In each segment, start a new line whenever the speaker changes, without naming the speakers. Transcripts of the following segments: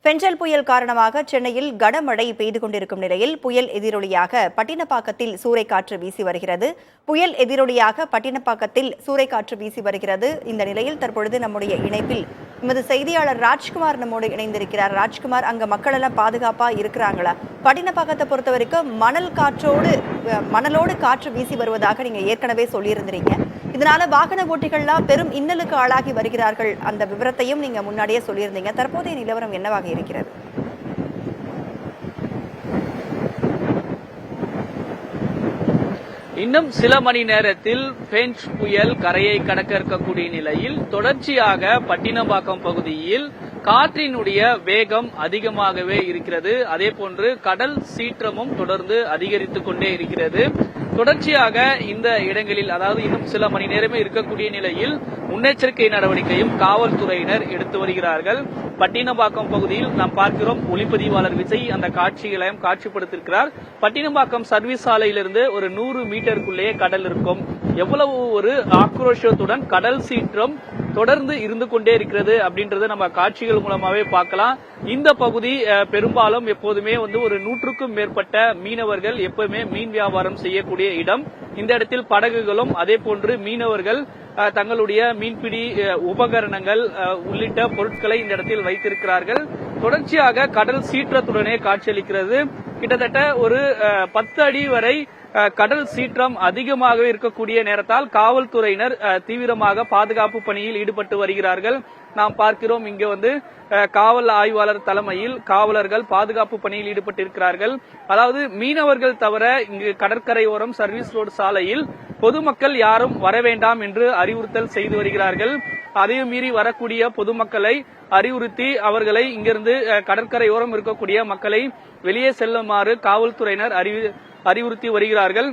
பெஞ்சல் புயல் காரணமாக சென்னையில் கனமழை பெய்து கொண்டிருக்கும் நிலையில் புயல் எதிரொலியாக பட்டினப்பாக்கத்தில் சூறைக்காற்று வீசி வருகிறது. புயல் எதிரொலியாக பட்டினப்பாக்கத்தில் சூறைக்காற்று வீசி வருகிறது. இந்த நிலையில் தற்பொழுது நம்முடைய இணைப்பில் எமது செய்தியாளர் ராஜ்குமார் நம்மோடு இணைந்திருக்கிறார். ராஜ்குமார், அங்க மக்கள் எல்லாம் பாதுகாப்பா இருக்கிறாங்களா? பட்டினப்பாக்கத்தை பொறுத்த வரைக்கும் மணலோடு காற்று வீசி வருவதாக நீங்க ஏற்கனவே சொல்லியிருந்தீங்க. இதனால வாகன ஓட்டிகள்லாம் பெரும் இன்னலுக்கு ஆளாகி வருகிறார்கள். அந்த விவரத்தையும் நீங்க முன்னாடியே சொல்லியிருந்தீங்க. தற்போதைய நிலவரம் என்னவாக இருக்கிறது?
இன்னும் சில மணி நேரத்தில் பெஞ்ச் புயல் கரையை கடக்க இருக்கக்கூடிய நிலையில் தொடர்ச்சியாக பட்டினப்பாக்கம் பகுதியில் காற்றினுடைய வேகம் அதிகமாகவே இருக்கிறது. அதே போன்று கடல் சீற்றமும் தொடர்ந்து அதிகரித்துக் கொண்டே இருக்கிறது. தொடர்ச்சியாக இந்த இடங்களில், அதாவது இன்னும் சில மணி நேரமே இருக்கக்கூடிய நிலையில் முன்னெச்சரிக்கை நடவடிக்கையும் காவல்துறையினர் எடுத்து வருகிறார்கள். பட்டினப்பாக்கம் பகுதியில் நாம் பார்க்கிறோம், ஒளிப்பதிவாளர் விஜய் அந்த காட்சிகளையும் காட்சிப்படுத்தியிருக்கிறார். பட்டினப்பாக்கம் சர்வீஸ் சாலையிலிருந்து ஒரு 100 மீட்டருக்குள்ளேயே கடல் இருக்கும். எவ்வளவு ஒரு ஆக்ரோஷத்துடன் கடல் சீற்றம் தொடர்ந்து இருந்து கொண்டே இருக்கிறது அப்படின்றத நம்ம காட்சிகள் மூலமாவே பார்க்கலாம். இந்த பகுதி பெரும்பாலும் எப்போதுமே ஒரு 100க்கும் மேற்பட்ட மீனவர்கள் எப்பவுமே மீன் வியாபாரம் செய்யக்கூடிய இடம். இந்த இடத்தில் படகுகளும் அதே போன்று மீனவர்கள் தங்களுடைய மீன்பிடி உபகரணங்கள் உள்ளிட்ட பொருட்களை இந்த இடத்தில் வைத்திருக்கிறார்கள். தொடர்ச்சியாக கடல் சீற்றத்துடனே காட்சியளிக்கிறது. கிட்டத்தட்ட ஒரு 10 அடி வரை கடல் சீற்றம் அதிகமாக இருக்கக்கூடிய நேரத்தால் காவல்துறையினர் தீவிரமாக பாதுகாப்பு பணியில் ஈடுபட்டு வருகிறார்கள். நாம் பார்க்கிறோம், இங்க காவல் ஆய்வாளர் தலைமையில் காவலர்கள் பாதுகாப்பு பணியில் ஈடுபட்டிருக்கிறார்கள். அதாவது மீனவர்கள் தவிர இங்கு கடற்கரையோரம் சர்வீஸ் ரோடு சாலையில் பொதுமக்கள் யாரும் வர வேண்டாம் என்று அறிவுறுத்தல் செய்து வருகிறார்கள். அதையும் மீறி வரக்கூடிய பொதுமக்களை அறிவுறுத்தி அவர்களை இங்கிருந்து கடற்கரையோரம் இருக்கக்கூடிய மக்களை வெளியே செல்லுமாறு காவல்துறையினர் அறிவுறுத்தி வருகிறார்கள்.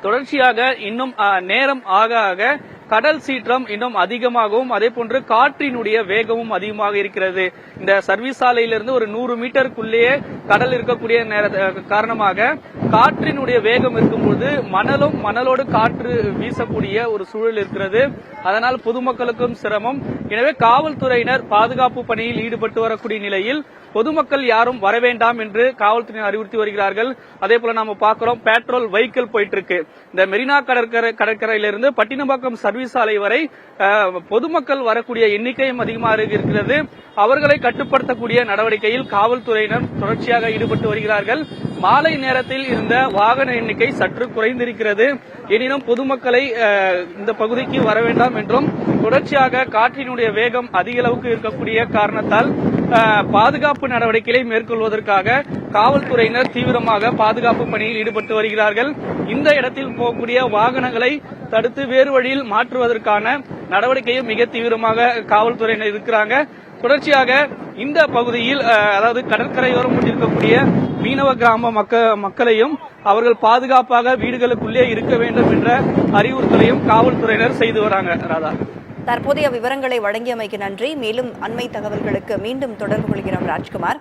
தொடர்ச்சியாக இன்னும் நேரம் ஆக ஆக கடல் சீற்றம் இன்னும் அதிகமாகவும் அதே போன்று காற்றினுடைய வேகமும் அதிகமாக இருக்கிறது. இந்த சர்வீஸ் சாலையிலிருந்து ஒரு 100 மீட்டருக்குள்ளேயே கடல் இருக்கக்கூடிய காரணமாக காற்றினுடைய வேகம் இருக்கும்போது மணலோடு காற்று வீசக்கூடிய ஒரு சூழல் இருக்கிறது. அதனால் பொதுமக்களுக்கும் சிரமம். எனவே காவல்துறையினர் பாதுகாப்பு பணியில் ஈடுபட்டு வரக்கூடிய நிலையில் பொதுமக்கள் யாரும் வர வேண்டாம் என்று காவல்துறையினர் அறிவுறுத்தி வருகிறார்கள். அதே போல நாம பார்க்கிறோம், பெட்ரோல் வெஹிக்கிள் போயிட்டு இருக்கு. இந்த மெரினா கடற்கரையிலிருந்து பட்டினப்பாக்கம் சர்வீஸ் சாலை வரை பொதுமக்கள் வரக்கூடிய எண்ணிக்கையும் அதிகமாக இருக்கிறது. அவர்களை கட்டுப்படுத்தக்கூடிய நடவடிக்கையில் காவல்துறையினர் தொடர்ச்சியாக ஈடுபட்டு வருகிறார்கள். மாலை நேரத்தில் இருந்த வாகன எண்ணிக்கை சற்று குறைந்திருக்கிறது. எனினும் பொதுமக்களை இந்த பகுதிக்கு வர வேண்டாம் என்றும் தொடர்ச்சியாக காற்றினுடைய வேகம் அதிக அளவுக்கு இருக்கக்கூடிய காரணத்தால் பாதுகாப்பு நடவடிக்கைகளை மேற்கொள்வதற்காக காவல்துறையினர் தீவிரமாக பாதுகாப்பு பணியில் ஈடுபட்டு வருகிறார்கள். இந்த இடத்தில் போகக்கூடிய வாகனங்களை தடுத்து வேறு வழியில் மாற்றுவதற்கான நடவடிக்கையும் மிக தீவிரமாக காவல்துறையினர் இருக்கிறாங்க. தொடர்ச்சியாக இந்த பகுதியில், அதாவது கடற்கரையோரம் இருக்கக்கூடிய மீனவ கிராம மக்களையும் அவர்கள் பாதுகாப்பாக வீடுகளுக்குள்ளே இருக்க வேண்டும் என்ற அறிவுறுத்தலையும் காவல்துறையினர் செய்து வராங்க. ராதா,
தற்போதைய விவரங்களை வழங்கியமைக்கு நன்றி. மேலும் அண்மை தகவல்களுக்கு மீண்டும் தொடர்பு கொள்கிறோம் ராஜ்குமார்.